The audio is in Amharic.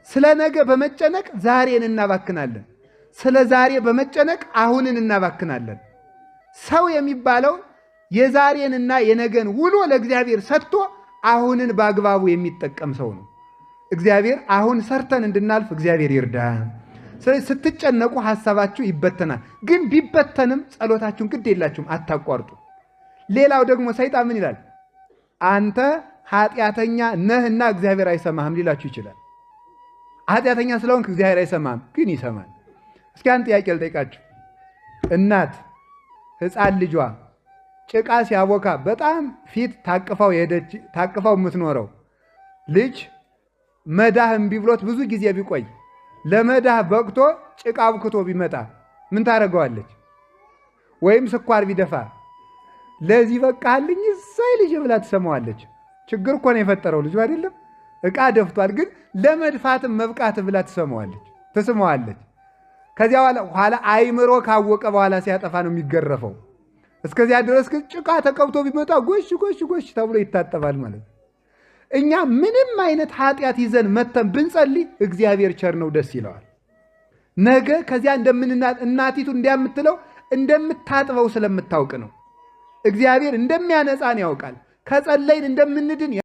ስለ ነገ በመጨነቅ ዛሬን እናባክናለን። ስለ ዛሬ በመጨነቅ አሁንን እናባክናለን። ሰው የሚባለው የዛሬንና የነገን ውሎ ለእግዚአብሔር ሰጥቶ አሁንን በአግባቡ የሚጠቀም ሰው ነው። እግዚአብሔር አሁን ሰርተን እንድናልፍ እግዚአብሔር ይርዳን። ስለዚህ ስትጨነቁ ሐሳባችሁ ይበተናል። ግን ቢበተንም ጸሎታችሁን ግድ የላችሁም፣ አታቋርጡ። ሌላው ደግሞ ሰይጣን ምን ይላል? አንተ ኃጢአተኛ ነህና እግዚአብሔር አይሰማህም ሊላችሁ ይችላል። ኃጢአተኛ ስለሆንክ እግዚአብሔር አይሰማህም፣ ግን ይሰማል። እስኪ አንድ ጥያቄ ልጠይቃችሁ። እናት ሕፃን ልጇ ጭቃ ሲያቦካ በጣም ፊት ታቅፋው የምትኖረው ልጅ መዳህ እምቢ ብሎት ብዙ ጊዜ ቢቆይ ለመዳህ በቅቶ ጭቃ አብክቶ ቢመጣ ምን ታደርገዋለች? ወይም ስኳር ቢደፋ ለዚህ በቃልኝ እሰይ ልጅ ብላ ትሰማዋለች። ችግር እኮ ነው የፈጠረው ልጅ አይደለም? ዕቃ ደፍቷል፣ ግን ለመድፋትም መብቃት ብላ ትስመዋለች። ከዚያ በኋላ አይምሮ ካወቀ በኋላ ሲያጠፋ ነው የሚገረፈው። እስከዚያ ድረስ ግን ጭቃ ተቀብቶ ቢመጣ ጎሽ ጎሽ ጎሽ ተብሎ ይታጠባል ማለት ነው። እኛ ምንም አይነት ኃጢአት ይዘን መተን ብንጸልይ እግዚአብሔር ቸር ነው፣ ደስ ይለዋል። ነገ ከዚያ እናቲቱ እንዲያምትለው እንደምታጥበው ስለምታውቅ ነው። እግዚአብሔር እንደሚያነጻን ያውቃል። ከጸለይን እንደምንድን